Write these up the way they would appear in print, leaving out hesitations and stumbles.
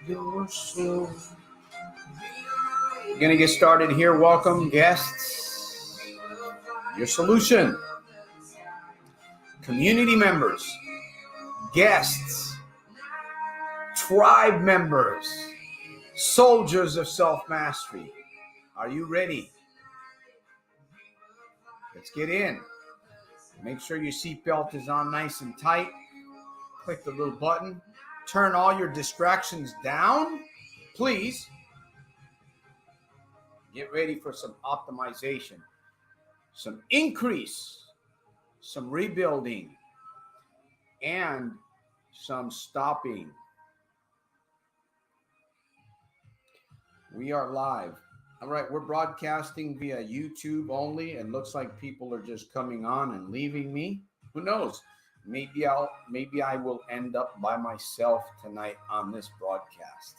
your soul. We're going to get started here. Welcome, guests. Your solution. Community members. Guests. Tribe members. Soldiers of self-mastery. Are you ready? Let's get in. Make sure your seatbelt is on nice and tight. Click the little button. Turn all your distractions down, please. Get ready for some optimization, some increase, some rebuilding, and some stopping. We are live. All right, we're broadcasting via YouTube only, and looks like people are just coming on and leaving me. Who knows? Maybe I will end up by myself tonight on this broadcast.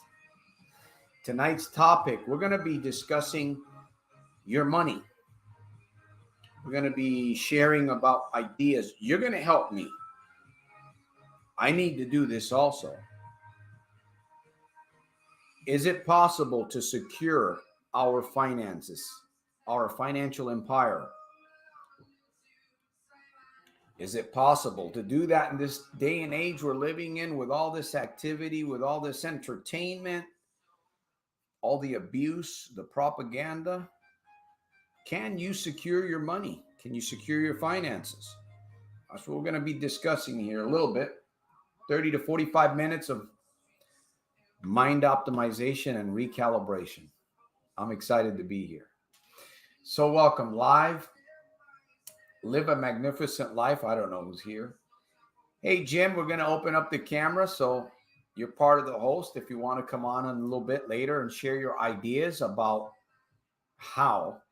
Tonight's topic, we're going to be discussing your money. We're going to be sharing about ideas. You're going to help me. I need to do this also. Is it possible to secure our finances, our financial empire? Is it possible to do that in this day and age we're living in, with all this activity, with all this entertainment, all the abuse, the propaganda? Can you secure your money? Can you secure your finances? That's what we're going to be discussing here a little bit. 30 to 45 minutes of mind optimization and recalibration. I'm excited to be here. So welcome live. Live a magnificent life. I don't know who's here. Hey, Jim, we're going to open up the camera, so you're part of the host. If you want to come on in a little bit later and share your ideas about how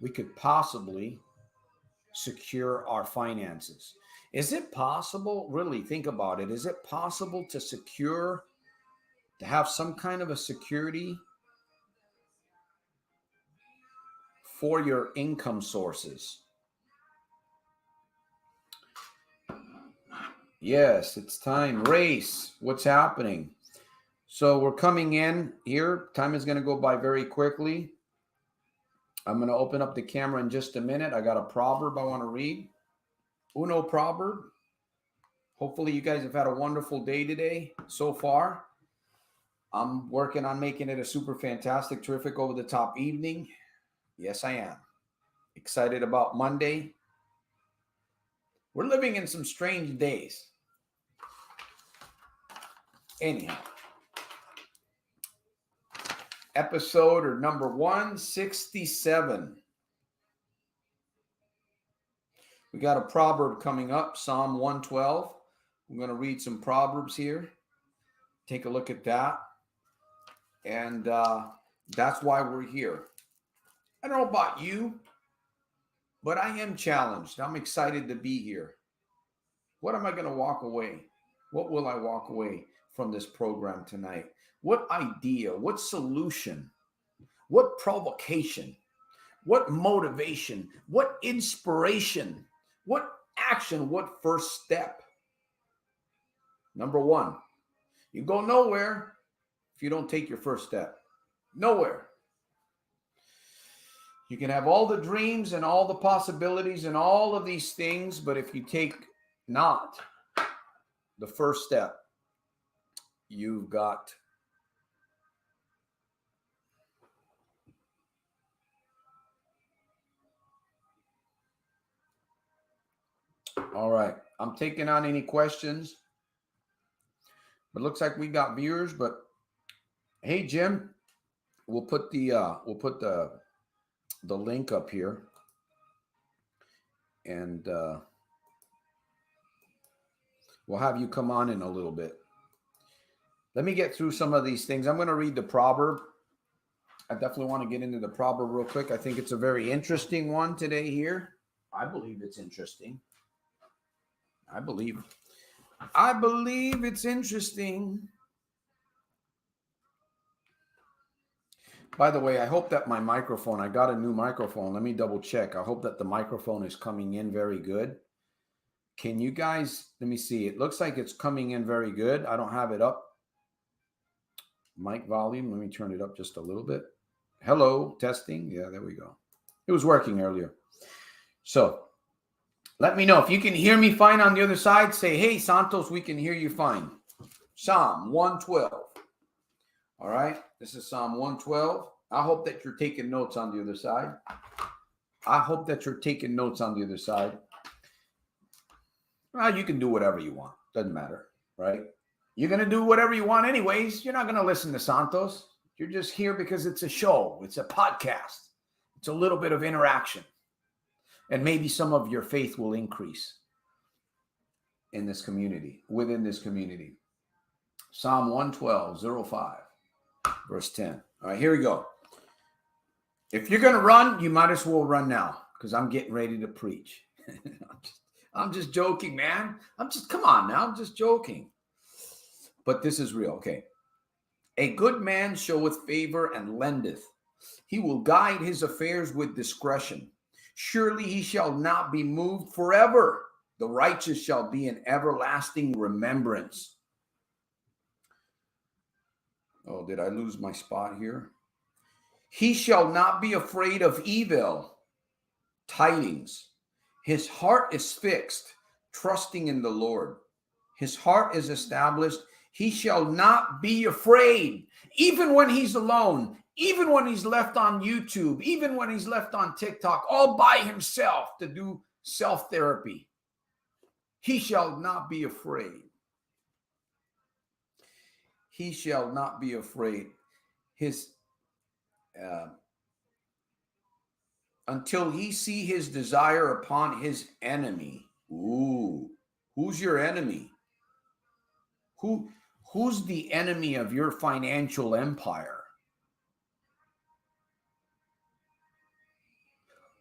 we could possibly secure our finances. Is it possible? Really think about it. Is it possible to secure, to have some kind of a security for your income sources? Yes, it's time. Race, what's happening? So we're coming in here. Time is going to go by very quickly. I'm going to open up the camera in just a minute. I got a proverb I want to read. Uno proverb. Hopefully you guys have had a wonderful day today so far. I'm working on making it a super fantastic, terrific, over the top evening. Yes, I am. Excited about Monday. We're living in some strange days. Anyhow, episode or number 167. We got a proverb coming up, Psalm 112. I'm going to read some proverbs here. Take a look at that. And that's why we're here. I don't know about you, but I am challenged. I'm excited to be here. What am I going to walk away? What will I walk away from this program tonight? What idea, what solution, what provocation, what motivation, what inspiration, what action, what first step? Number one, you go nowhere if you don't take your first step. Nowhere. You can have all the dreams and all the possibilities and all of these things, but if you take not the first step, you've got all right. I'm taking on any questions, but looks like we got viewers. But hey, Jim, we'll put the link up here, and we'll have you come on in a little bit. Let me get through some of these things. I'm going to read the proverb. I definitely want to get into the proverb real quick. I think it's a very interesting one today here. I believe it's interesting. I believe it's interesting. By the way, I hope that my microphone, I got a new microphone. Let me double check. I hope that the microphone is coming in very good. Can you guys, let me see. It looks like it's coming in very good. I don't have it up Mic volume. Let me turn it up just a little bit. Hello, testing. Yeah, there we go. It was working earlier. So let me know if you can hear me fine on the other side. Say, hey, Santos, we can hear you fine. Psalm 112. All right. This is Psalm 112. I hope that you're taking notes on the other side. I hope that you're taking notes on the other side. Well, you can do whatever you want. Doesn't matter, right? You're going to do whatever you want anyways. You're not going to listen to Santos. You're just here because it's a show. It's a podcast. It's a little bit of interaction. And maybe some of your faith will increase in this community, within this community. Psalm 112, 05, verse 10. All right, here we go. If you're going to run, you might as well run now because I'm getting ready to preach. I'm just joking, man. Come on now. I'm just joking. But this is real. Okay. A good man showeth favor and lendeth. He will guide his affairs with discretion. Surely he shall not be moved forever. The righteous shall be in everlasting remembrance. Oh, did I lose my spot here? He shall not be afraid of evil tidings. His heart is fixed, trusting in the Lord. His heart is established. He shall not be afraid, even when he's alone, even when he's left on YouTube, even when he's left on TikTok, all by himself to do self-therapy. He shall not be afraid. He shall not be afraid. Until he see his desire upon his enemy. Ooh, who's your enemy? Who's the enemy of your financial empire?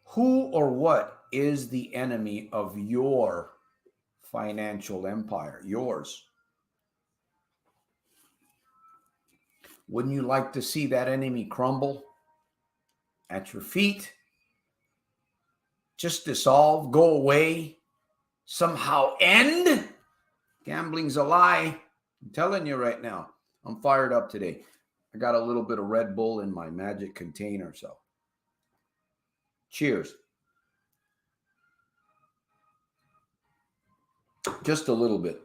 Who or what is the enemy of your financial empire? Yours. Wouldn't you like to see that enemy crumble at your feet? Just dissolve, go away, somehow end? Gambling's a lie. I'm telling you right now. I'm fired up today. I got a little bit of Red Bull in my magic container, so cheers. Just a little bit.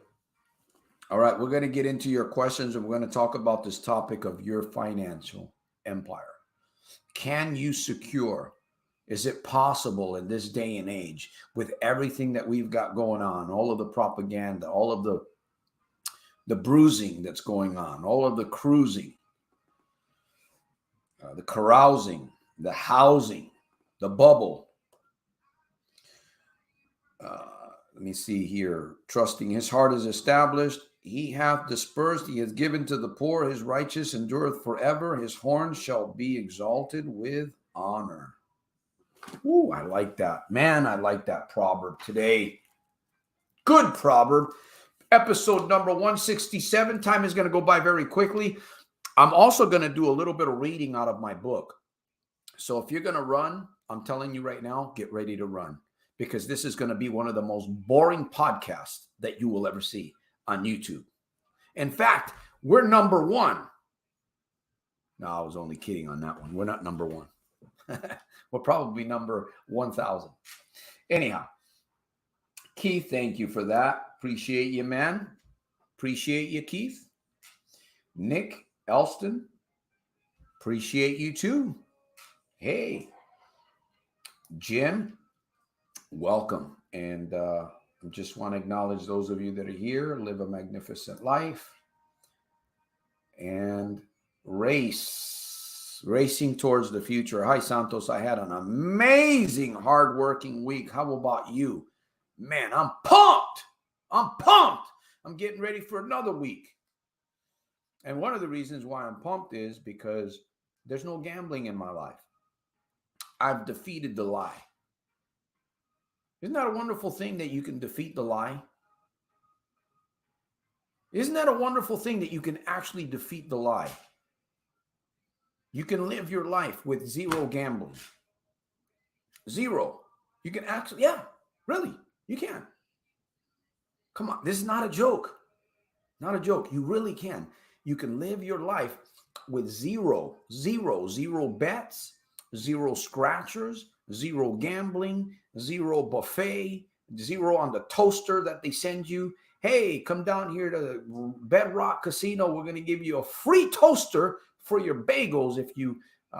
All right, we're going to get into your questions, and we're going to talk about this topic of your financial empire. Can you secure? Is it possible in this day and age, with everything that we've got going on, all of the propaganda, all of the bruising that's going on, all of the cruising, the carousing, the housing, the bubble. Let me see here. Trusting his heart is established. He hath dispersed. He hath given to the poor. His righteous endureth forever. His horn shall be exalted with honor. Ooh, I like that. Man, I like that proverb today. Good proverb. Episode number 167. Time is going to go by very quickly. I'm also going to do a little bit of reading out of my book. So if you're going to run, I'm telling you right now, get ready to run. Because this is going to be one of the most boring podcasts that you will ever see on YouTube. In fact, we're number one. No, I was only kidding on that one. We're not number one. We'll probably be number 1,000. Anyhow, Keith, thank you for that. Appreciate you, man. Appreciate you, Keith. Nick Elston, appreciate you too. Hey, Jim, welcome. And I just want to acknowledge those of you that are here. Live a magnificent life. And racing towards the future. Hi, Santos. I had an amazing, hardworking week. How about you? Man, I'm pumped. I'm getting ready for another week. And one of the reasons why I'm pumped is because there's no gambling in my life. I've defeated the lie. Isn't that a wonderful thing that you can defeat the lie? Isn't that a wonderful thing that you can actually defeat the lie? You can live your life with zero gambling. Zero. You can actually, yeah, really, you can. Come on, this is not a joke. Not a joke. You really can. You can live your life with zero bets, zero scratchers, zero gambling, zero buffet, zero on the toaster that they send you. Hey, come down here to Bedrock Casino. We're going to give you a free toaster for your bagels. If you,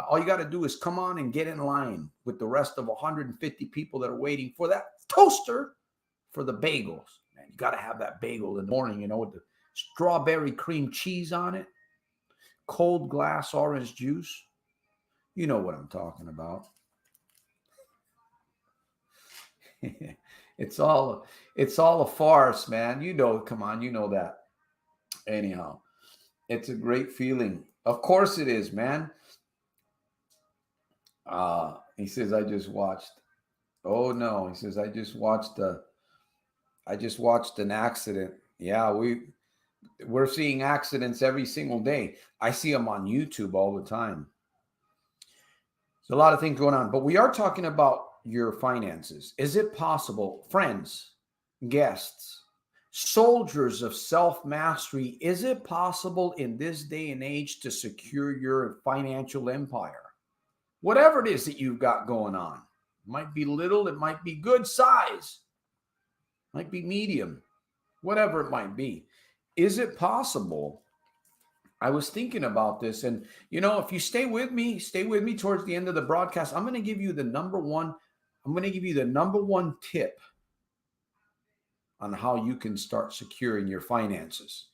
all you got to do is come on and get in line with the rest of 150 people that are waiting for that toaster for the bagels. Man, you got to have that bagel in the morning, with the strawberry cream cheese on it, cold glass orange juice. You know what I'm talking about. It's all a farce, man. Come on, you know that. Anyhow, it's a great feeling. Of course it is, man. He says, I just watched. Oh no, he says, I just watched an accident. Yeah, we're seeing accidents every single day. I see them on YouTube all the time. There's a lot of things going on, but we are talking about your finances. Is it possible, friends, guests, soldiers of self-mastery, is it possible in this day and age to secure your financial empire? Whatever it is that you've got going on. It might be little, it might be good size, might be medium, whatever it might be. Is it possible? I was thinking about this, and if you stay with me towards the end of the broadcast, I'm going to give you the number one tip on how you can start securing your finances,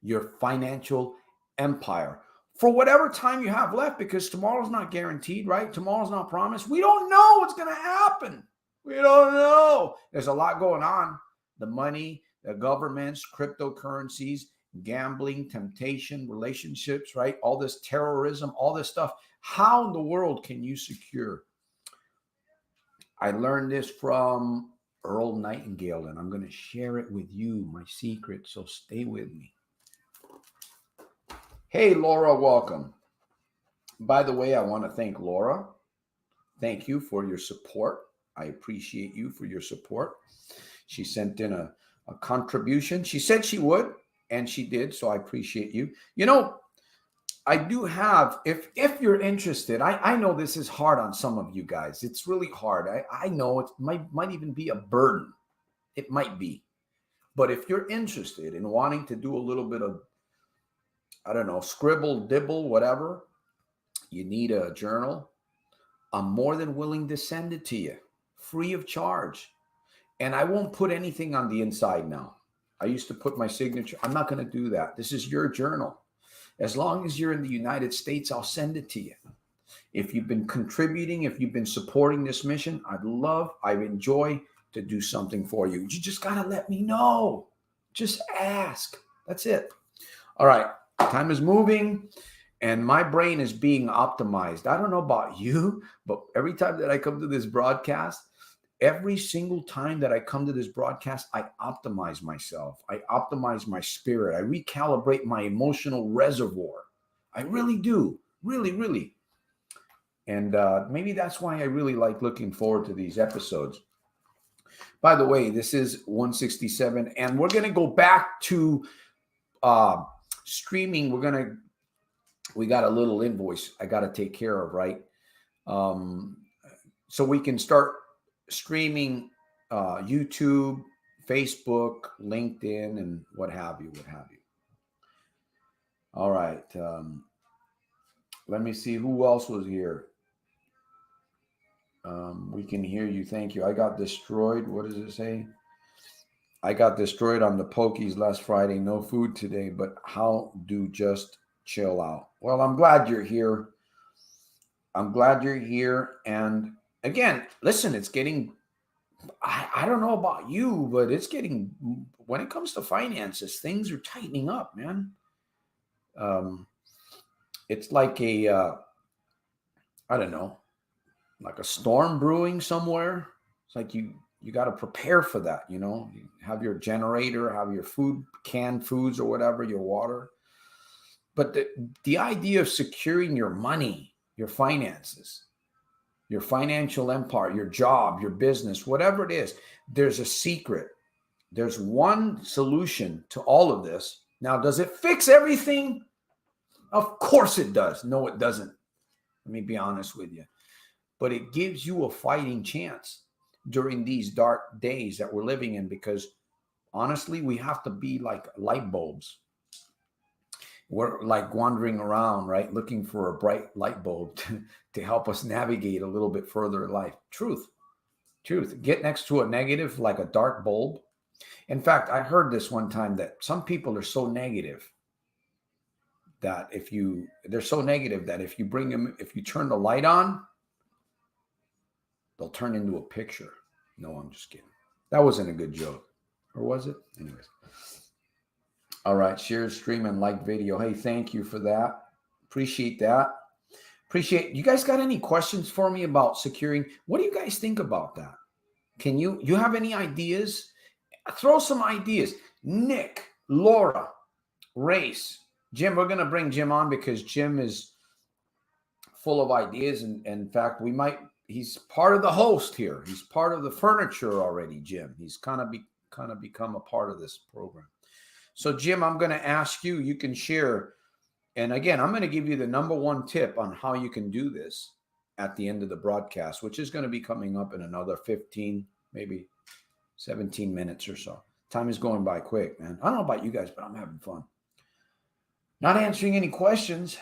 your financial empire, for whatever time you have left, because tomorrow's not guaranteed, right? Tomorrow's not promised. We don't know what's going to happen. We don't know. There's a lot going on. The money, the governments, cryptocurrencies, gambling, temptation, relationships, right? All this terrorism, all this stuff. How in the world can you secure? I learned this from Earl Nightingale, and I'm going to share it with you, my secret. So stay with me. Hey, Laura, welcome. By the way, I want to thank Laura. Thank you for your support. I appreciate you for your support. She sent in a contribution. She said she would, and she did, so I appreciate you. I do have, if you're interested, I know this is hard on some of you guys. It's really hard. I know it might even be a burden. It might be. But if you're interested in wanting to do a little bit of, I don't know, scribble, dibble, whatever, you need a journal, I'm more than willing to send it to you, free of charge. And I won't put anything on the inside now. I used to put my signature. I'm not going to do that. This is your journal. As long as you're in the United States, I'll send it to you. If you've been contributing, if you've been supporting this mission, I enjoy to do something for you. You just got to let me know. Just ask. That's it. All right. Time is moving and my brain is being optimized. I don't know about you, but every time that I come to this broadcast, every single time that I come to this broadcast, I optimize myself. I optimize my spirit. I recalibrate my emotional reservoir. I really do. Really, really. And maybe that's why I really like looking forward to these episodes. By the way, this is 167, and we're going to go back to streaming. We got a little invoice I got to take care of, right? So we can start streaming YouTube, Facebook, LinkedIn, and what have you. All right. Let me see who else was here. We can hear you. Thank you. I got destroyed. What does it say? I got destroyed on the Pokies last Friday. No food today, but how do just chill out? Well, I'm glad you're here. And again, listen, it's getting, I don't know about you, but it's getting, when it comes to finances, things are tightening up, man. It's like I don't know, like a storm brewing somewhere. It's like you got to prepare for that, You have your generator, have your food, canned foods or whatever, your water. But the idea of securing your money, your finances, your financial empire, your job, your business, whatever it is, there's a secret. There's one solution to all of this. Now, does it fix everything? Of course it does. No, it doesn't. Let me be honest with you. But it gives you a fighting chance during these dark days that we're living in, because honestly, we have to be like light bulbs. We're like wandering around, right? Looking for a bright light bulb to help us navigate a little bit further in life. Truth, truth. Get next to a negative, like a dark bulb. In fact, I heard this one time that some people are so negative that they're so negative that if you bring them, if you turn the light on, they'll turn into a picture. No, I'm just kidding. That wasn't a good joke. Or was it? Anyways. All right. Share stream and like video. Hey, thank you for that. Appreciate that. Appreciate you guys got any questions for me about securing? What do you guys think about that? Can you have any ideas? Throw some ideas. Nick, Laura, Race, Jim, we're gonna bring Jim on because Jim is full of ideas. And in fact, he's part of the host here. He's part of the furniture already, Jim. He's kind of become a part of this program. So Jim, I'm going to ask you, you can share. And again, I'm going to give you the number one tip on how you can do this at the end of the broadcast, which is going to be coming up in another 15, maybe 17 minutes or so. Time is going by quick, man. I don't know about you guys, but I'm having fun. Not answering any questions.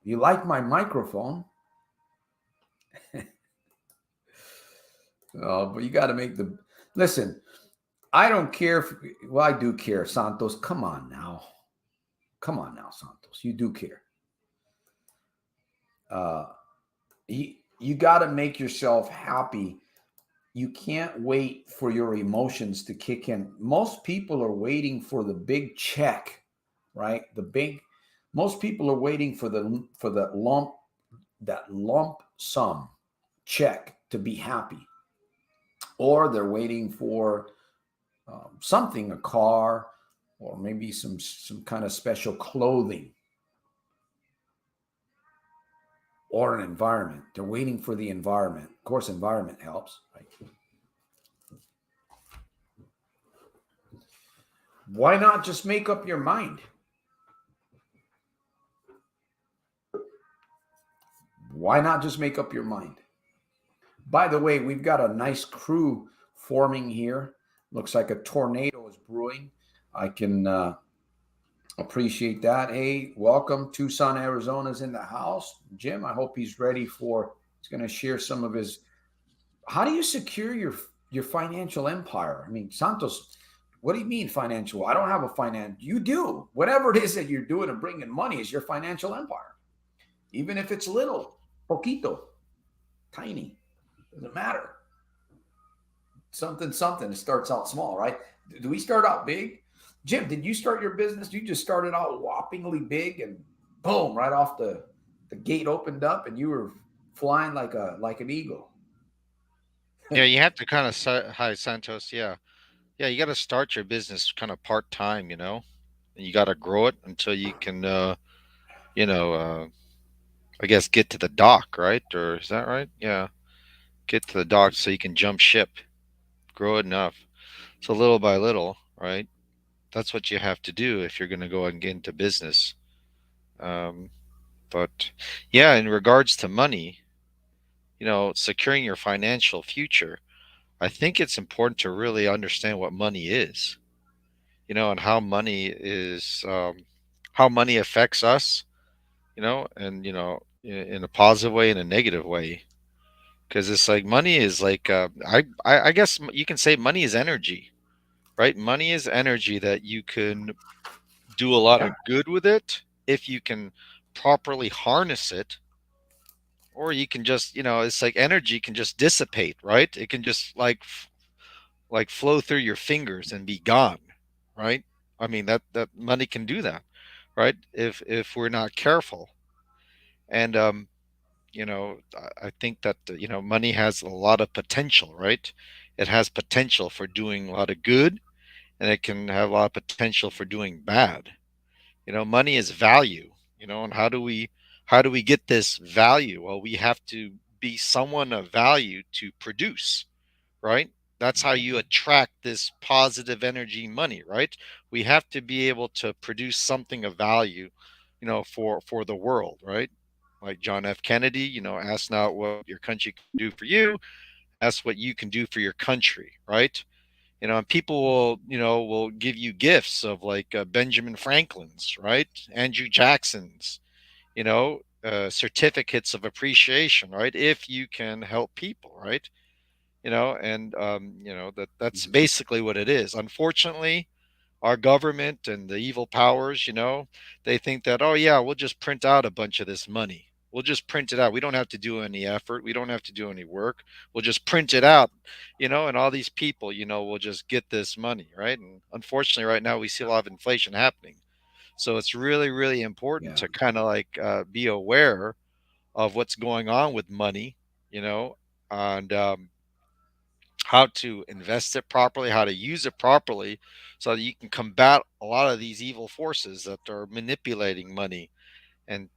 You like my microphone? Oh, but you got to make the listen. I don't care if, well, I do care, Santos. Come on now, Santos. You do care. You got to make yourself happy. You can't wait for your emotions to kick in. Most people are waiting for the big check, right? Most people are waiting for that lump sum check to be happy, or they're waiting for something, a car, or maybe some kind of special clothing, or an environment. They're waiting for the environment. Of course, environment helps, right? Why not just make up your mind? Why not just make up your mind? By the way, we've got a nice crew forming here. Looks like a tornado is brewing. I can appreciate that. Hey, welcome. Tucson, Arizona's in the house. Jim, I hope he's ready he's going to share some of his, how do you secure your financial empire? I mean, Santos, what do you mean financial? I don't have a finance. You do. Whatever it is that you're doing and bringing money is your financial empire. Even if it's little, poquito, tiny, doesn't matter. Something, it starts out small, right? Do we start out big? Jim, did you start your business? You just started out whoppingly big and boom, right off the gate opened up and you were flying like an eagle. Yeah, you have to kind of hi Santos. Yeah, yeah, you got to start your business kind of part time, and you got to grow it until you can, you know, uh, I guess get to the dock, right? Or is that right? Yeah, get to the dock so you can jump ship, grow it enough. So little by little, right? That's what you have to do if you're going to go and get into business. Um, but yeah, in regards to money, securing your financial future, I think it's important to really understand what money is, and how money affects us, and in a positive way and a negative way. Because it's like money is like I guess you can say money is energy, right? Money is energy that you can do a lot Yeah. of good with it if you can properly harness it, or you can just, it's like energy can just dissipate, right? It can just like flow through your fingers and be gone, right? I mean that money can do that, right? If we're not careful. And I think that money has a lot of potential, right? It has potential for doing a lot of good, and it can have a lot of potential for doing bad. Money is value, and how do we get this value? Well, we have to be someone of value to produce, right? That's how you attract this positive energy money, right? We have to be able to produce something of value for the world, right? Like John F. Kennedy, ask not what your country can do for you, ask what you can do for your country, right? And people will give you gifts of like Benjamin Franklin's, right? Andrew Jackson's, certificates of appreciation, right? If you can help people, right? And that's Mhm. basically what it is. Unfortunately, our government and the evil powers, they think that, oh yeah, we'll just print out a bunch of this money. We'll just print it out. We don't have to do any effort. We don't have to do any work. We'll just print it out, and all these people, will just get this money, right? And unfortunately, right now we see a lot of inflation happening. So it's really, really important Yeah. to kind of like be aware of what's going on with money, you know, and how to invest it properly, how to use it properly, so that you can combat a lot of these evil forces that are manipulating money and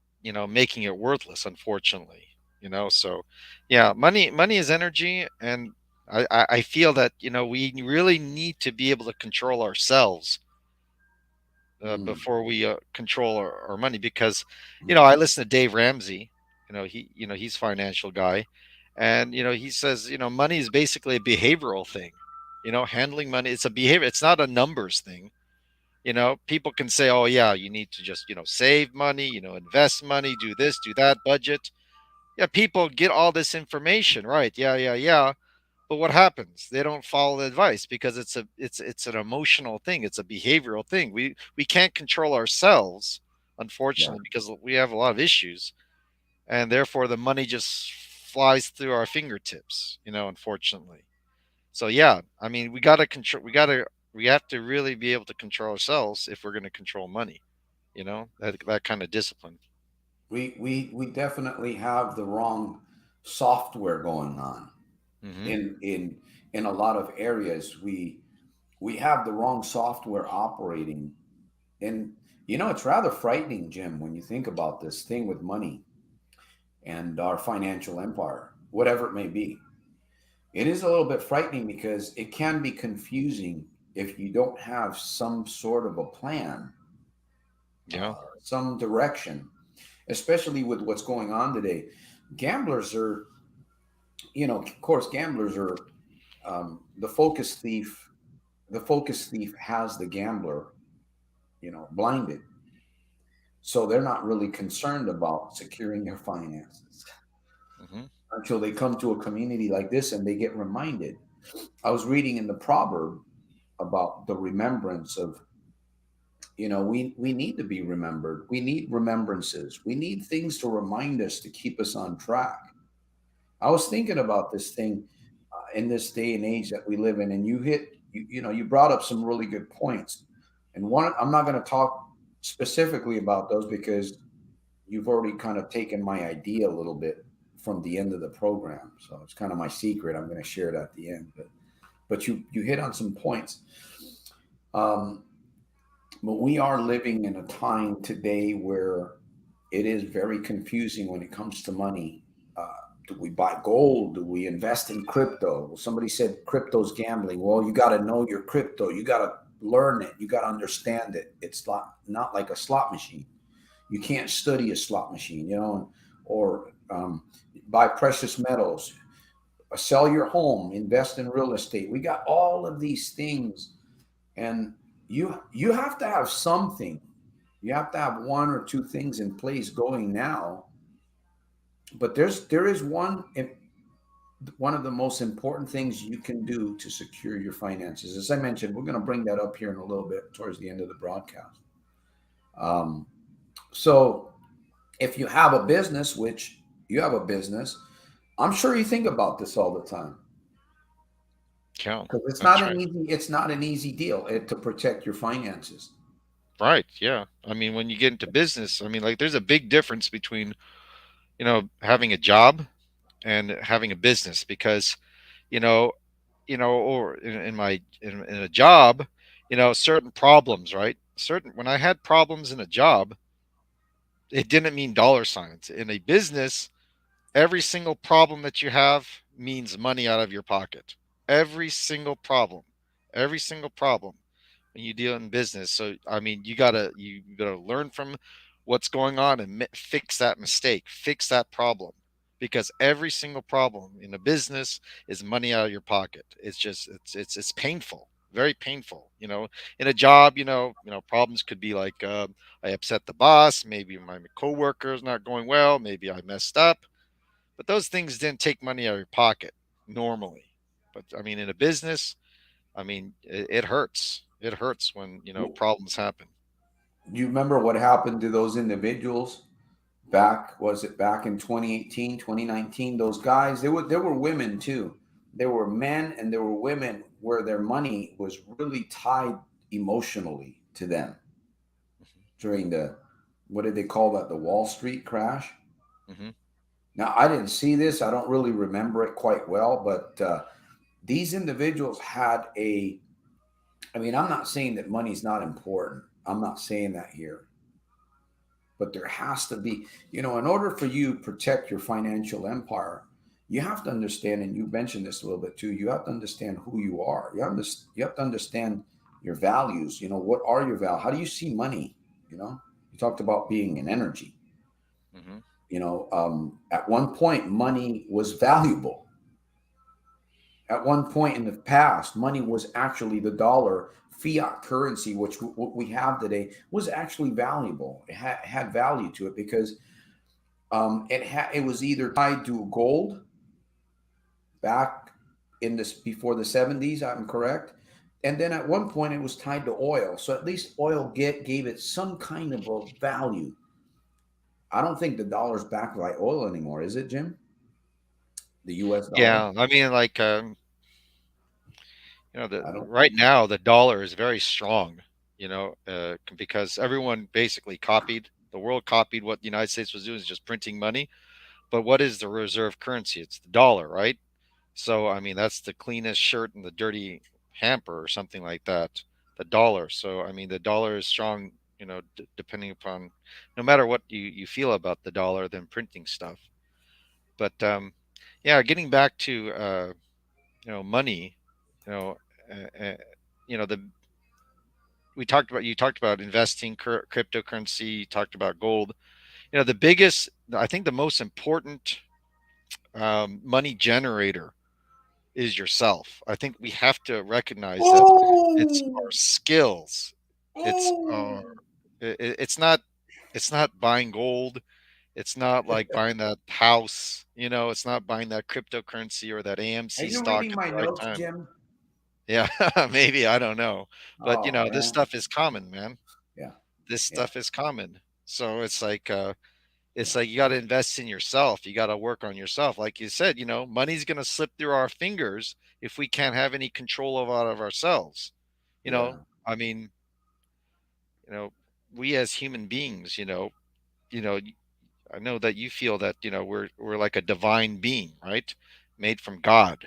making it worthless. Unfortunately, so yeah, money is energy, and I feel that we really need to be able to control ourselves Mm. before we control our money, because Mm. I listen to Dave Ramsey. He's financial guy, and he says money is basically a behavioral thing. Handling money, it's a behavior, it's not a numbers thing. People can say, oh yeah, you need to just save money, invest money, do this, do that, budget. Yeah, people get all this information, right? Yeah, yeah, yeah. But what happens? They don't follow the advice because it's an emotional thing. It's a behavioral thing. We can't control ourselves, Yeah. unfortunately, because we have a lot of issues, and therefore the money just flies through our fingertips. Unfortunately. So yeah, I mean, we got to control. We have to really be able to control ourselves if we're going to control money. That kind of discipline. We definitely have the wrong software going on Hmm. in a lot of areas. We have the wrong software operating, and it's rather frightening, Jim, when you think about this thing with money and our financial empire, whatever it may be. It is a little bit frightening because it can be confusing if you don't have some sort of a plan, Yeah. some direction, especially with what's going on today. Gamblers are, of course, gamblers are the focus thief. The focus thief has the gambler, blinded. So they're not really concerned about securing their finances Hmm. until they come to a community like this and they get reminded. I was reading in the proverb about the remembrance of, we need to be remembered. We need remembrances. We need things to remind us to keep us on track. I was thinking about this thing in this day and age that we live in, and you brought up some really good points. And one, I'm not going to talk specifically about those because you've already kind of taken my idea a little bit from the end of the program. So it's kind of my secret. I'm going to share it at the end, but you hit on some points. Um, but we are living in a time today where it is very confusing when it comes to money. Uh, do we buy gold? Do we invest in crypto? Well, somebody said crypto's gambling. Well, you got to know your crypto. You got to learn it. You got to understand it. It's not like a slot machine. You can't study a slot machine, or buy precious metals, sell your home, invest in real estate. We got all of these things, and you have to have something. You have to have one or two things in place going now. But there is one of the most important things you can do to secure your finances. As I mentioned, we're going to bring that up here in a little bit towards the end of the broadcast. Um, so if you have a business, which you have a business, I'm sure you think about this all the time Yeah. because That's right. it's not an easy deal to protect your finances. Right. Yeah. I mean, when you get into business, I mean, like, there's a big difference between having a job and having a business, because you know or in a job, certain problems, right? Certain When I had problems in a job, it didn't mean dollar signs. In a business, every single problem that you have means money out of your pocket. Every single problem. Every single problem when you deal in business. So I mean, you gotta learn from what's going on and fix that mistake, fix that problem. Because every single problem in a business is money out of your pocket. It's just it's painful, very painful. In a job, problems could be like I upset the boss, maybe my coworker is not going well, maybe I messed up, but those things didn't take money out of your pocket normally. But I mean, in a business, I mean, it hurts. It hurts when problems happen. You remember what happened to those individuals back, was it back in 2018, 2019? Those guys, there were women too. There were men and there were women where their money was really tied emotionally to them during the, what did they call that, the Wall Street crash. Hmm. Now, I didn't see this. I don't really remember it quite well, but these individuals had a, I mean, I'm not saying that money's not important. I'm not saying that here. But there has to be, in order for you to protect your financial empire, you have to understand, and you mentioned this a little bit too, you have to understand who you are. You have to understand your values. What are your values? How do you see money? You talked about being an energy. Hmm. At one point, money was valuable. At one point in the past, money was actually the dollar, fiat currency, which what we have today, was actually valuable. It had value to it because it was either tied to gold back in this before the 70s. I'm correct. And then at one point it was tied to oil. So at least oil gave it some kind of a value. I don't think the dollar's backed by oil anymore, is it, Jim? The US dollar? Yeah, I mean, like the I don't. right now the dollar is very strong. Because everyone basically copied the world copied what the United States was doing, is just printing money. But what is the reserve currency? It's the dollar, right? So I mean, that's the cleanest shirt in the dirty hamper or something like that. The dollar. So I mean, the dollar is strong. Depending upon, no matter what you feel about the dollar, than printing stuff. But yeah, getting back to money, you know, uh, uh, the you talked about investing, cryptocurrency. You talked about gold. The biggest, I think, the most important money generator is yourself. I think we have to recognize that it's Oh, our skills. It's oh. it's not buying gold. It's not like buying that house. It's not buying that cryptocurrency or that Are AMC you stock reading at my the right notes, time. Jim? Yeah, maybe, I don't know, but Oh this man. stuff is common, man. Yeah, This yeah, stuff is common. So it's yeah, like you got to invest in yourself. You got to work on yourself. Like you said, money's going to slip through our fingers if we can't have any control of ourselves. You yeah, know, I mean, you know, we as human beings, you know, I know that you feel that, we're like a divine being, right? Made from God,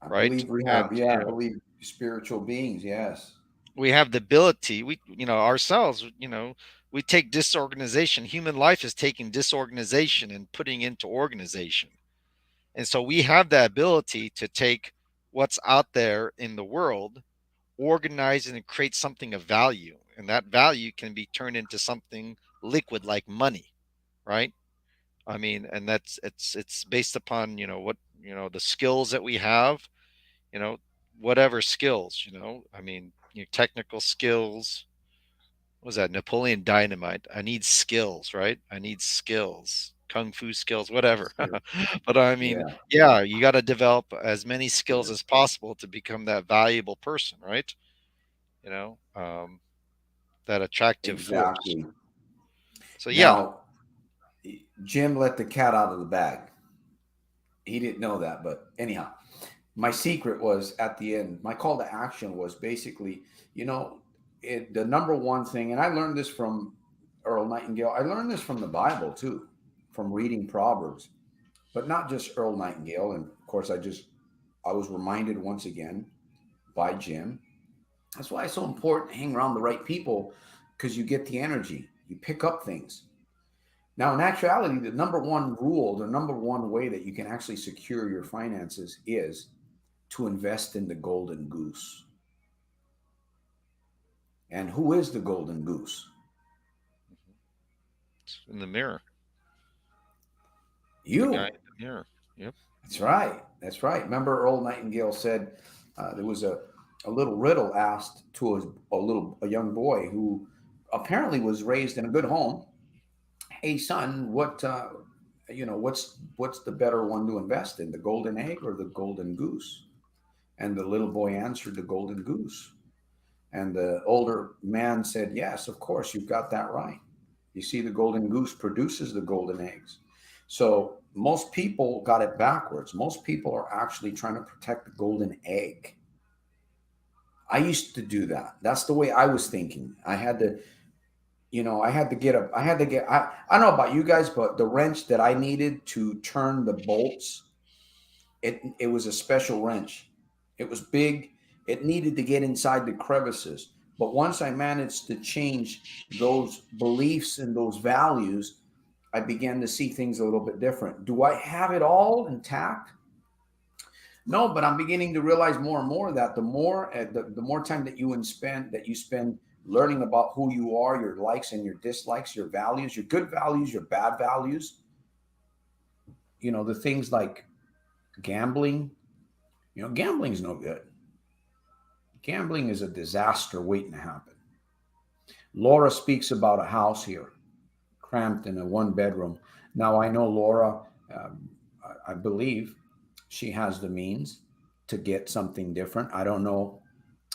I right? believe we have. And, Yeah, I believe spiritual beings. Yes. we have the ability, ourselves, we take disorganization. Human life is taking disorganization and putting into organization. And so we have the ability to take what's out there in the world, organize it, and create something of value. And that value can be turned into something liquid like money, right? I mean, and it's based upon, what, the skills that we have, you know, whatever skills, I mean, technical skills. What was that? Napoleon Dynamite. I need skills, right? I need skills, kung fu skills, whatever. Sure. But I mean, Yeah. yeah, you got to develop as many skills Yeah. as possible to become that valuable person, right? You know, um, that attractive force. Exactly. So yeah. Now, Jim let the cat out of the bag. He didn't know that, but anyhow, my secret was at the end. My call to action was basically, you know, the number one thing, and I learned this from Earl Nightingale. I learned this from the Bible too, from reading Proverbs, but not just Earl Nightingale. And of course, I was reminded once again by Jim. That's why it's so important to hang around the right people because you get the energy, you pick up things. Now, in actuality, the number one rule, the number one way that you can actually secure your finances is to invest in the golden goose. And who is the golden goose? in the mirror. The guy You. in the mirror. Yep. That's right. That's right. Remember, Earl Nightingale said there was a little riddle asked to a young boy who apparently was raised in a good home. Hey, son, what's the better one to invest in, the golden egg or the golden goose? And the little boy answered, the golden goose. And the older man said, yes, of course, you've got that right. You see, the golden goose produces the golden eggs. So most people got it backwards. Most people are actually trying to protect the golden egg. I used to do that. That's the way I was thinking. I don't know about you guys, but the wrench that I needed to turn the bolts, it was a special wrench. It was big. It needed to get inside the crevices. But once I managed to change those beliefs and those values, I began to see things a little bit different. Do I have it all intact? No, but I'm beginning to realize more and more that the more time that you spend learning about who you are, your likes and your dislikes, your values, your good values, your bad values, the things like gambling, gambling's no good. Gambling is a disaster waiting to happen. Laura speaks about a house here, cramped in a one bedroom. Now, I know Laura, I believe she has the means to get something different. I don't know.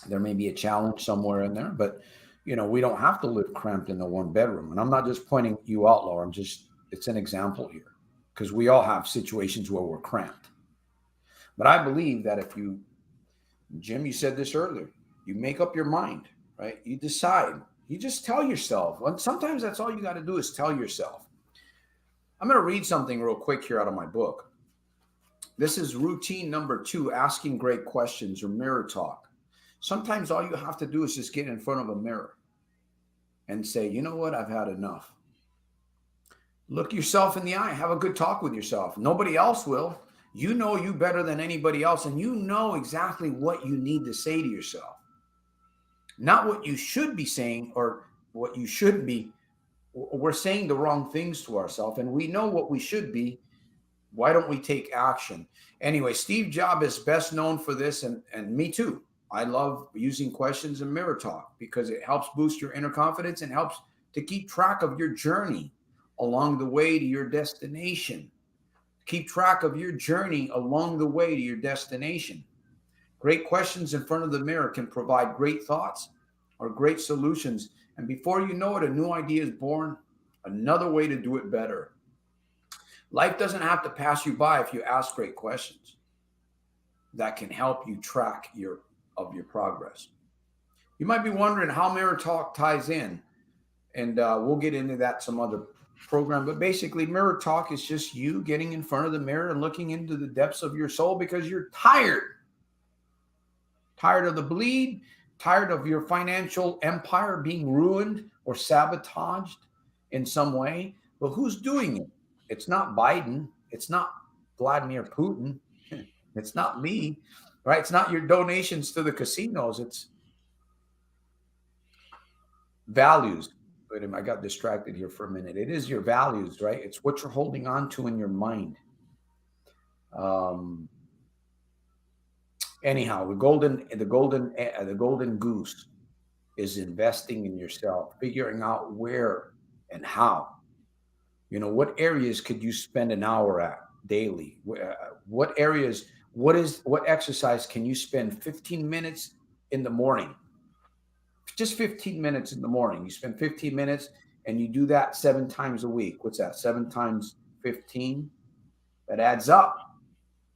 There may be a challenge somewhere in there, but we don't have to live cramped in the one bedroom. And I'm not just pointing you out, Laura. It's an example here because we all have situations where we're cramped. But I believe that Jim, you said this earlier, you make up your mind, right? You decide. You just tell yourself. And sometimes that's all you got to do is tell yourself. I'm going to read something real quick here out of my book. This is routine number 2, asking great questions or mirror talk. Sometimes all you have to do is just get in front of a mirror and say, you know what? I've had enough. Look yourself in the eye. Have a good talk with yourself. Nobody else will. You know you better than anybody else, and you know exactly what you need to say to yourself. Not what you should be saying or what you shouldn't be. We're saying the wrong things to ourselves, and we know what we should be. Why don't we take action? Anyway, Steve Jobs is best known for this, and me too. I love using questions and mirror talk because it helps boost your inner confidence and helps to keep track of your journey along the way to your destination. Keep track of your journey along the way to your destination. Great questions in front of the mirror can provide great thoughts or great solutions. And before you know it, a new idea is born, another way to do it better. Life doesn't have to pass you by if you ask great questions that can help you track your progress. You might be wondering how mirror talk ties in, and we'll get into that some other program. But basically, mirror talk is just you getting in front of the mirror and looking into the depths of your soul because you're tired of the bleed, tired of your financial empire being ruined or sabotaged in some way. But who's doing it? It's not Biden. It's not Vladimir Putin. It's not me, right? It's not your donations to the casinos. It's values. Wait a minute, I got distracted here for a minute. It is your values, right? It's what you're holding on to in your mind. Um, anyhow, the golden goose is investing in yourself, figuring out where and how. What areas could you spend an hour at daily? What areas? What exercise can you spend 15 minutes in the morning? Just 15 minutes in the morning. You spend 15 minutes and you do that 7 times a week. What's that? 7 times 15? That adds up.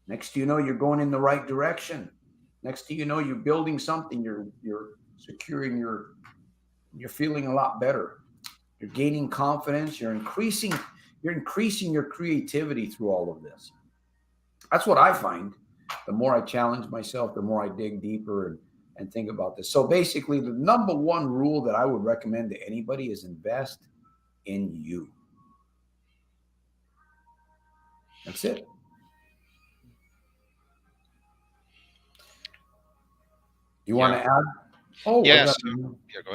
Next thing you know, you're going in the right direction. Next thing you know, you're building something. You're securing you're feeling a lot better. You're gaining confidence. You're increasing your creativity through all of this. That's what I find. The more I challenge myself, the more I dig deeper and think about this. So basically, the number one rule that I would recommend to anybody is invest in you. That's it. You want Yeah. to add? Oh, Yes. Yeah. Go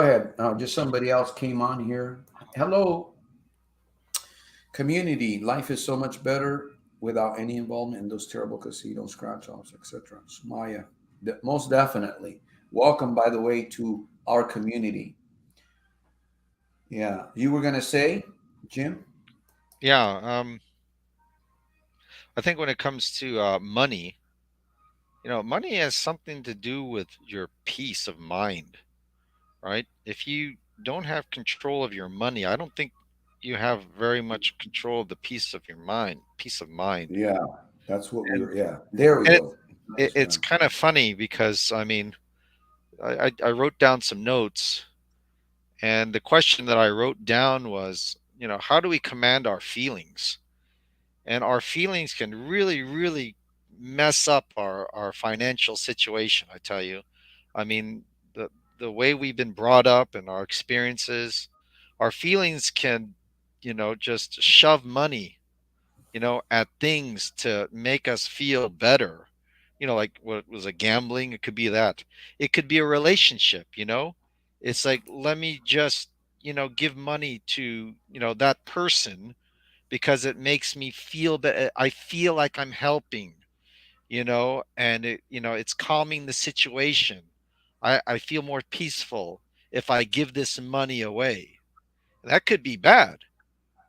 ahead. go ahead. Just somebody else came on here. Hello, community. Life is so much better without any involvement in those terrible casinos, scratch offs, etc. Sumaya, most definitely. Welcome, by the way, to our community. Yeah, you were gonna say, Jim? Yeah, I think when it comes to money, money has something to do with your peace of mind, right? If you don't have control of your money, I don't think you have very much control of the peace of mind. Yeah, that's what we And were. Yeah, there we and go. it's Nice. kind of funny because I mean, I wrote down some notes, and the question that I wrote down was, how do we command our feelings? And our feelings can really, really mess up our financial situation, I tell you. I mean, the way we've been brought up and our experiences, our feelings can, just shove money, at things to make us feel better. Like what was a gambling, it could be that. It could be a relationship. It's like, let me just, give money to, that person because it makes me feel that I feel like I'm helping, and it's calming the situation. I feel more peaceful if I give this money away. That could be bad,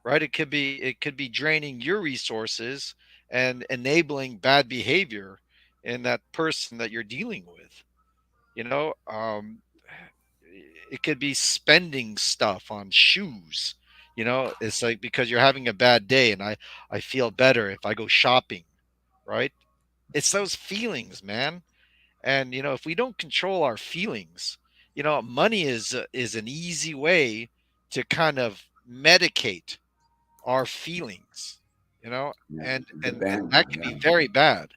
right? It could be draining your resources and enabling bad behavior in that person that you're dealing with. You know, it could be spending stuff on shoes. It's like because you're having a bad day, and I feel better if I go shopping, right? It's those feelings, man. And if we don't control our feelings, money is an easy way to kind of medicate our feelings, you know, Yeah, and depends. that can Yeah, be very bad.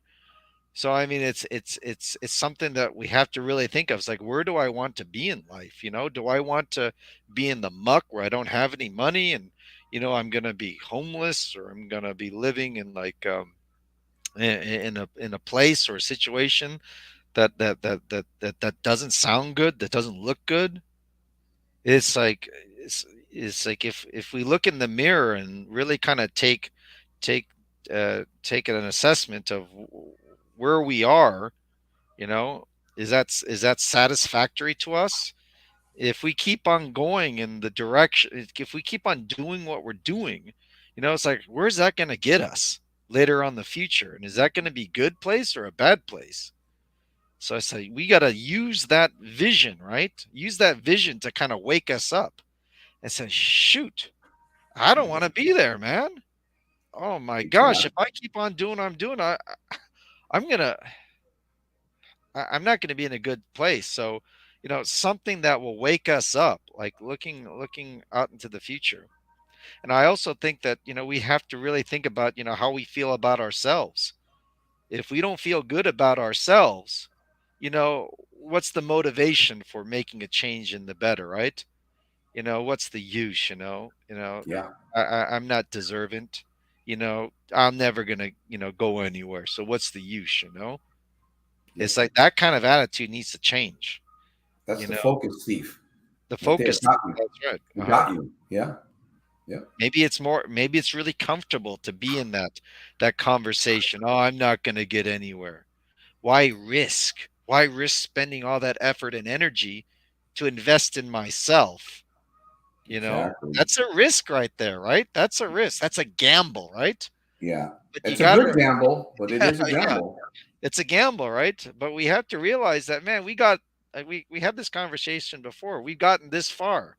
So I mean, it's something that we have to really think of. It's like, where do I want to be in life? Do I want to be in the muck where I don't have any money, and I'm gonna be homeless, or I'm gonna be living in like in a place or a situation that doesn't sound good, that doesn't look good. It's like it's like if we look in the mirror and really kind of take take an assessment of where we are, you know, is that satisfactory to us? If we keep on going in the direction, if we keep on doing what we're doing, it's like, where's that going to get us later on the future? And is that going to be good place or a bad place? So I say we got to use that vision, right? Use that vision to kind of wake us up and say, shoot, I don't want to be there, man. Oh my gosh, if exactly. I keep on doing what I'm doing, I'm gonna I'm not gonna be in a good place. So, something that will wake us up, like looking out into the future. And I also think that, we have to really think about, how we feel about ourselves. If we don't feel good about ourselves, what's the motivation for making a change in the better, right? What's the use? Yeah, I'm not deserving. I'm never gonna, go anywhere. So what's the use? yep. It's like that kind of attitude needs to change. That's You the know, focus thief the right there. focus. Got you. That's right. It got you. Yeah, yeah, Maybe it's really comfortable to be in that conversation. Oh, I'm not gonna get anywhere. Why risk? Why risk spending all that effort and energy to invest in myself? exactly. That's a risk right there, right? That's a risk. That's a gamble, right? Yeah, But you it's a gotta, good gamble, but it is a yeah, gamble. it's a gamble, right? But we have to realize that, man, we had this conversation before. We've gotten this far,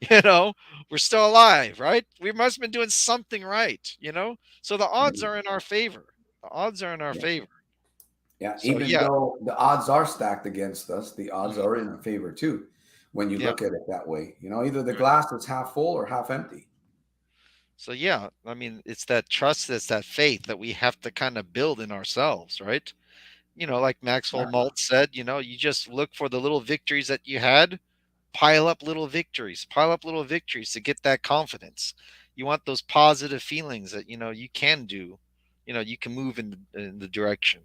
you know, we're still alive, right? We must have been doing something right, So the odds Yeah, are in our favor. The odds are in our yeah. favor. Yeah, So even yeah, though the odds are stacked against us, the odds mhm, are in our favor too. When you yeah. look at it that way, either the glass is half full or half empty. So yeah, I mean, it's that trust, it's that faith that we have to kind of build in ourselves, right? Like Maxwell Exactly. Maltz said, you just look for the little victories that you had, pile up little victories to get that confidence. You want those positive feelings that, you can do, you can move in the direction.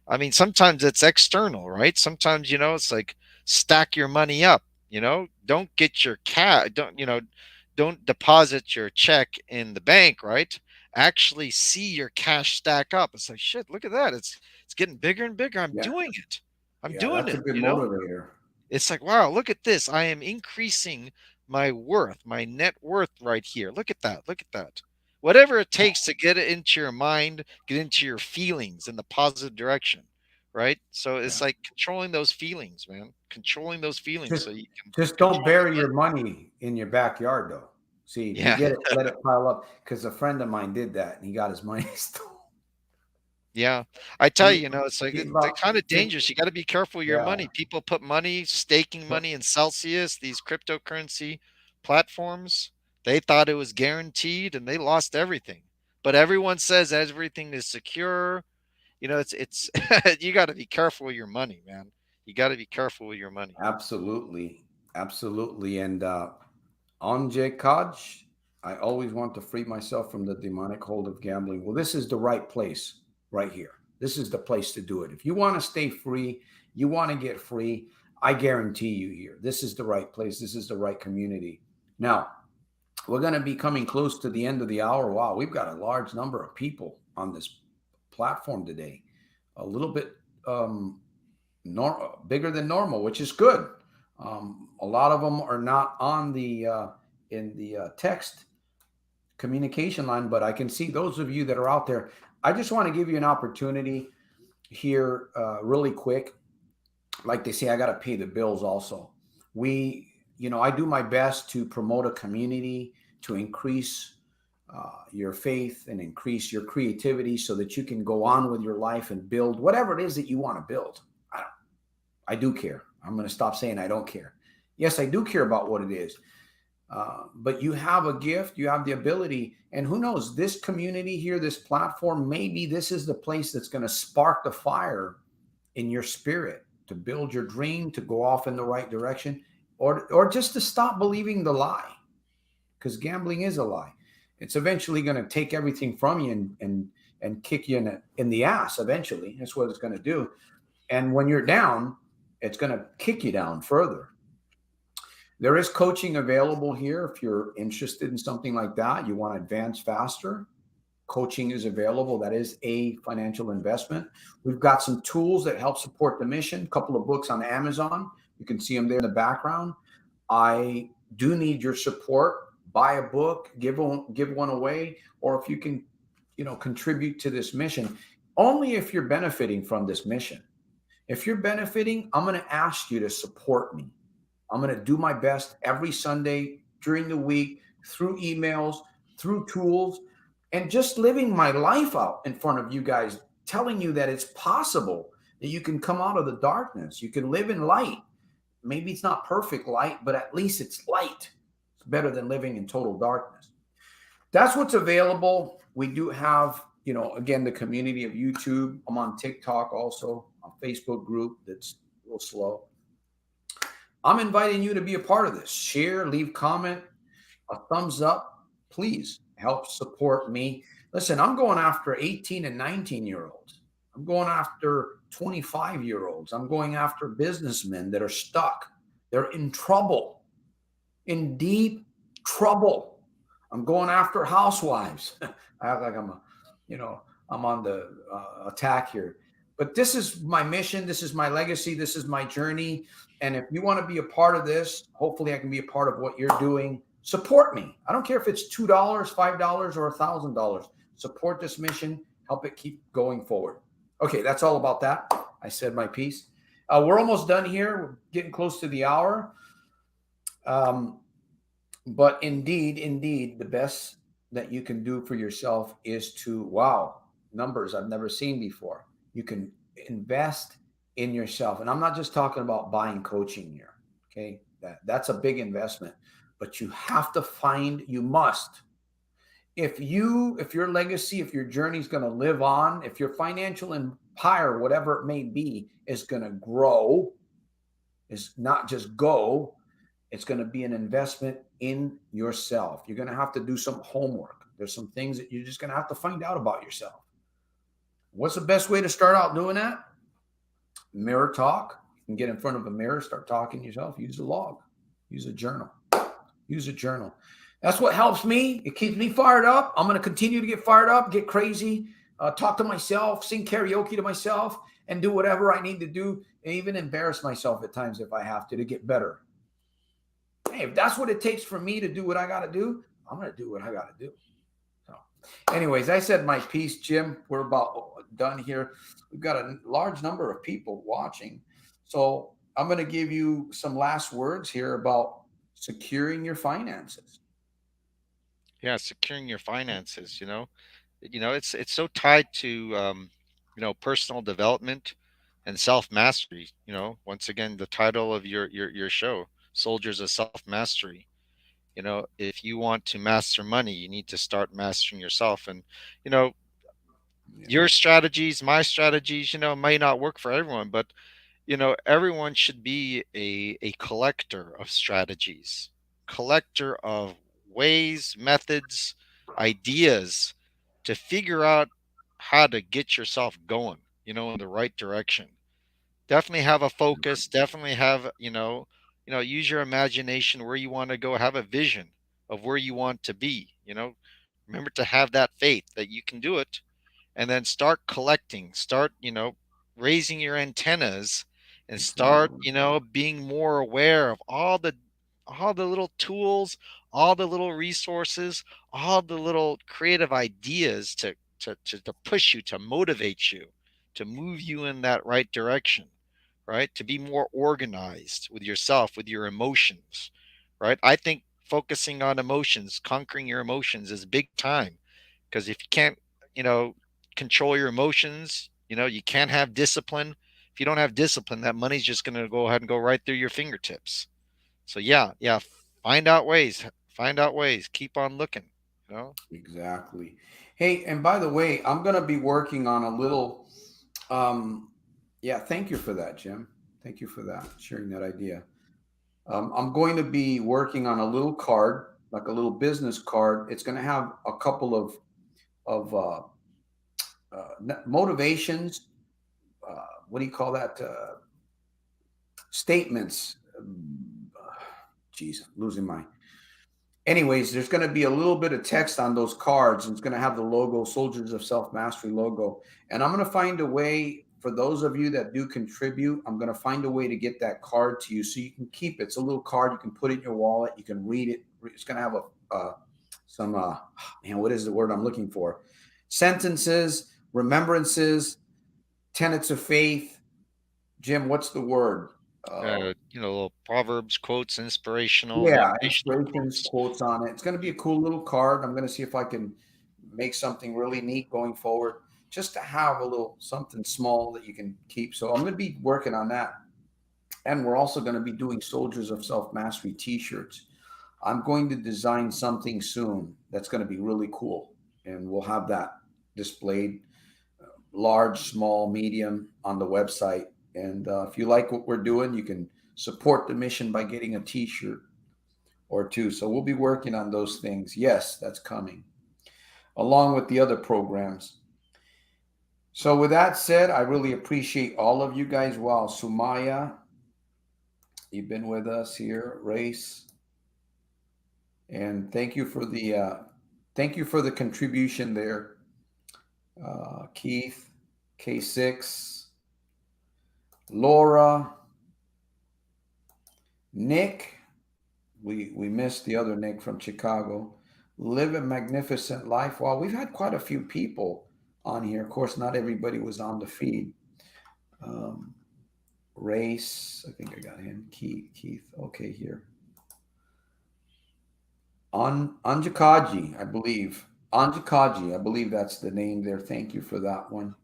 I mean, sometimes it's external, right? Sometimes, it's like stack your money up, don't get your cat, don't, don't deposit your check in the bank, right? Actually see your cash stack up. It's like, shit, look at that. It's getting bigger and bigger. I'm Yeah. doing it. I'm Yeah. doing That's a it, good you know? motivator. It's like, wow, look at this. I am increasing my worth, my net worth right here. Look at that. Look at that. Whatever it takes to get it into your mind, get into your feelings in the positive direction, right? So it's Yeah. like controlling those feelings, man. Controlling those feelings Just so you can just don't control bury the your money. money in your backyard though. See, if you Yeah. get it, let it pile up. Because a friend of mine did that and he got his money stolen. Yeah. I tell He, you, it's like he they're about kind of 50, dangerous. You got to be careful with your yeah. money. People put money, staking money in Celsius, these cryptocurrency platforms. They thought it was guaranteed and they lost everything. But everyone says everything is secure. It's you got to be careful with your money, man. You got to be careful with your money. Absolutely. Absolutely. And Anjay Kaj, I always want to free myself from the demonic hold of gambling. Well, this is the right place right here. This is the place to do it. If you want to stay free, you want to get free, I guarantee you here, this is the right place. This is the right community. Now, we're going to be coming close to the end of the hour. Wow, we've got a large number of people on this platform today. A little bit bigger than normal, which is good. A lot of them are not on the in the text communication line, but I can see those of you that are out there. I just want to give you an opportunity here, really quick. Like they say, I got to pay the bills. Also, I do my best to promote a community to increase your faith and increase your creativity, so that you can go on with your life and build whatever it is that you want to build. I do care. I'm going to stop saying I don't care. Yes, I do care about what it is. But you have a gift, you have the ability, and who knows, this community here, this platform, maybe this is the place that's going to spark the fire in your spirit to build your dream, to go off in the right direction, or just to stop believing the lie, because gambling is a lie. It's eventually going to take everything from you and kick you in the ass. Eventually, that's what it's going to do. And when you're down, it's going to kick you down further. There is coaching available here if you're interested in something like that. You want to advance faster. Coaching is available. That is a financial investment. We've got some tools that help support the mission. A couple of books on Amazon. You can see them there in the background. I do need your support. Buy a book, give one away, or if you can, contribute to this mission. Only if you're benefiting from this mission. If you're benefiting, I'm going to ask you to support me. I'm going to do my best every Sunday during the week, through emails, through tools, and just living my life out in front of you guys, telling you that it's possible that you can come out of the darkness. You can live in light. Maybe it's not perfect light, but at least it's light. It's better than living in total darkness. That's what's available. We do have, again, the community of YouTube. I'm on TikTok also, a Facebook group that's a little slow. I'm inviting you to be a part of this. Share, leave comment, a thumbs up. Please help support me. Listen, I'm going after 18 and 19-year-olds. I'm going after 25-year-olds. I'm going after businessmen that are stuck. They're in trouble, in deep trouble. I'm going after housewives. I act like I'm on the attack here. But this is my mission. This is my legacy. This is my journey. And if you want to be a part of this, hopefully I can be a part of what you're doing. Support me. I don't care if it's $2, $5, or $1,000. Support this mission. Help it keep going forward. Okay, that's all about that. I said my piece. We're almost done here. We're getting close to the hour. But indeed, the best that you can do for yourself is to, wow, numbers I've never seen before. You can invest in yourself. And I'm not just talking about buying coaching here. Okay. That's a big investment, but you have to you must. If your legacy, if your journey is going to live on, if your financial empire, whatever it may be, is going to grow, is not just go, it's going to be an investment in yourself. You're going to have to do some homework. There's some things that you're just going to have to find out about yourself. What's the best way to start out doing that? Mirror talk. You can get in front of a mirror, start talking to yourself. Use a log. Use a journal. Use a journal. That's what helps me. It keeps me fired up. I'm going to continue to get fired up, get crazy, talk to myself, sing karaoke to myself, and do whatever I need to do, and even embarrass myself at times if I have to get better. Hey, if that's what it takes for me to do what I got to do, I'm going to do what I got to do. So, anyways, I said my piece, Jim. We're about done here. We've got a large number of people watching. So, I'm going to give you some last words here about securing your finances. Yeah, securing your finances, it's so tied to personal development and self mastery. Once again, the title of your show, Soldiers of Self Mastery. If you want to master money, you need to start mastering yourself. And you know Yeah. your strategies, my strategies, may not work for everyone, but everyone should be a collector of strategies, collector of ways, methods, ideas to figure out how to get yourself going, in the right direction. Definitely have a focus, definitely have, use your imagination where you want to go, have a vision of where you want to be, remember to have that faith that you can do it, and then start collecting, start, raising your antennas, and start, Exactly. being more aware of all the little tools, all the little resources, all the little creative ideas to push you, to motivate you, to move you in that right direction, right? To be more organized with yourself, with your emotions, right? I think focusing on emotions, conquering your emotions is big time, because if you can't, you know control your emotions, you can't have discipline. If you don't have discipline, that money's just going to go ahead and go right through your fingertips. So yeah, yeah, find out ways, keep on looking, you know Exactly. Hey, and by the way, I'm going to be working on a little. Um, yeah, thank you for that, Jim. Thank you for that, sharing that idea. I'm going to be working on a little card, like a little business card. It's going to have a couple of motivations. What do you call that? Statements. Geez, losing my. Anyways, there's going to be a little bit of text on those cards, and it's going to have the logo, Soldiers of Self Mastery logo. And I'm going to find a way for those of you that do contribute. I'm going to find a way to get that card to you so you can keep it. It's a little card. You can put it in your wallet. You can read it. It's going to have some, man, what is the word I'm looking for? Sentences, remembrances, tenets of faith. Jim, what's the word? little proverbs, quotes, inspirational, Yeah, motivational inspirations, quotes. quotes on it. It's going to be a cool little card. I'm going to see if I can make something really neat going forward, just to have a little something small that you can keep. So I'm going to be working on that. And we're also going to be doing Soldiers of Self Mastery t shirts. I'm going to design something soon that's going to be really cool. And we'll have that displayed, large, small, medium, on the website. And if you like what we're doing, you can support the mission by getting a t shirt or two. So we'll be working on those things. Yes, that's coming, along with the other programs. So with that said, I really appreciate all of you guys. Wow, Sumaya, you've been with us here, Race, and thank you for the contribution there, Keith, K6, Laura, Nick. We missed the other Nick from Chicago. Live a magnificent life. Well, we've had quite a few people on here. Of course, not everybody was on the feed. Um, Race, I think I got him. Keith. Okay, here. Anjakaji, I believe. Anjakaji, I believe that's the name there. Thank you for that one.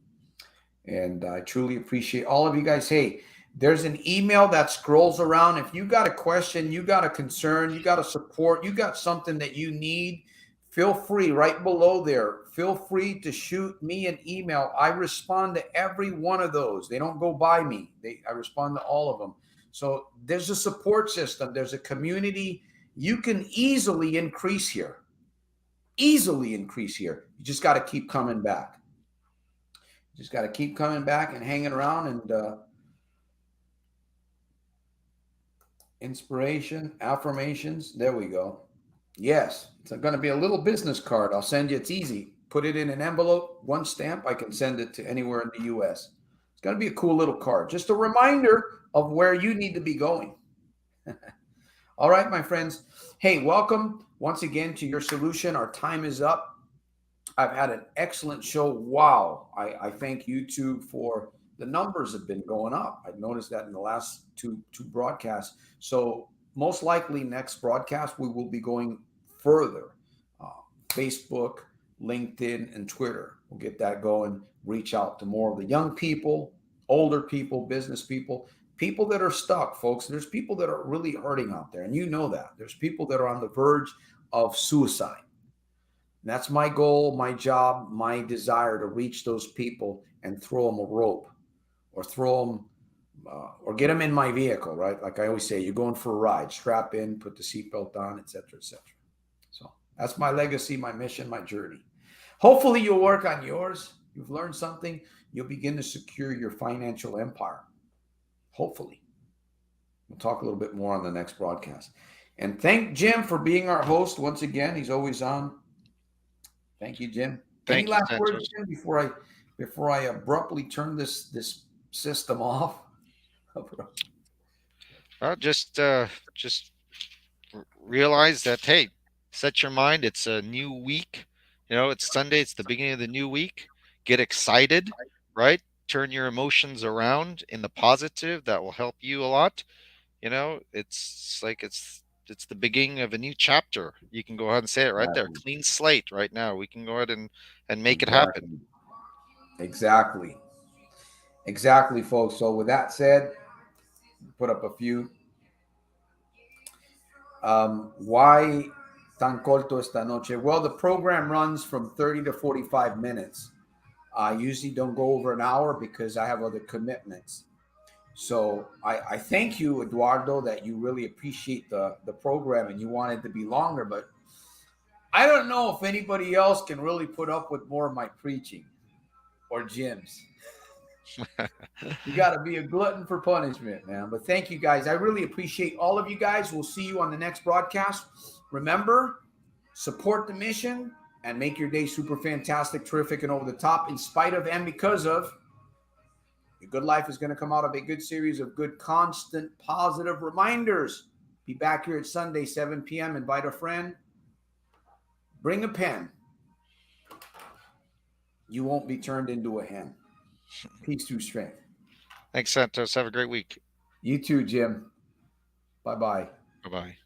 And I truly appreciate all of you guys. Hey, there's an email that scrolls around. If you got a question, you got a concern, you got a support, you got something that you need, feel free right below there. Feel free to shoot me an email. I respond to every one of those. They don't go by me. I respond to all of them. So there's a support system, there's a community. You can easily increase here. Easily increase here. You just got to keep coming back. Just got to keep coming back and hanging around and inspiration, affirmations. There we go. Yes, it's going to be a little business card. I'll send you. It's easy. Put it in an envelope, one stamp. I can send it to anywhere in the U.S. It's going to be a cool little card. Just a reminder of where you need to be going. All right, my friends. Hey, welcome once again to Your Solution. Our time is up. I've had an excellent show. Wow. I thank YouTube for the numbers have been going up. I've noticed that in the last two broadcasts. So most likely next broadcast, we will be going further. Uh, Facebook, LinkedIn, and Twitter. We'll get that going, reach out to more of the young people, older people, business people, people that are stuck, folks. There's people that are really hurting out there. And you know that. There's people that are on the verge of suicide. And that's my goal, my job, my desire to reach those people and throw them a rope or throw them or get them in my vehicle, right? Like I always say, you're going for a ride, strap in, put the seatbelt on, et cetera, et cetera. So that's my legacy, my mission, my journey. Hopefully you'll work on yours. You've learned something. You'll begin to secure your financial empire. Hopefully. We'll talk a little bit more on the next broadcast. And thank Jim for being our host once again. He's always on. Thank you, Jim. Any Thank you, last Santos. words, Jim, before I abruptly turn this system off? Just realize that, hey, set your mind. It's a new week. It's Sunday. It's the beginning of the new week. Get excited, right? Turn your emotions around in the positive. That will help you a lot. It's like it's the beginning of a new chapter. You can go ahead and say it right there. Exactly. Clean slate right now. We can go ahead and make it happen. Exactly. Exactly. Exactly, folks. So with that said, put up a few. Why tan corto esta noche? Well, the program runs from 30 to 45 minutes. I usually don't go over an hour because I have other commitments. So I thank you, Eduardo, that you really appreciate the program and you want it to be longer. But I don't know if anybody else can really put up with more of my preaching or Jim's. You got to be a glutton for punishment, man. But thank you, guys. I really appreciate all of you guys. We'll see you on the next broadcast. Remember, support the mission and make your day super fantastic, terrific, and over the top in spite of and because of. Your good life is going to come out of a good series of good, constant, positive reminders. Be back here at Sunday, 7 p.m. Invite a friend. Bring a pen. You won't be turned into a hen. Peace through strength. Thanks, Santos. Have a great week. You too, Jim. Bye-bye. Bye bye.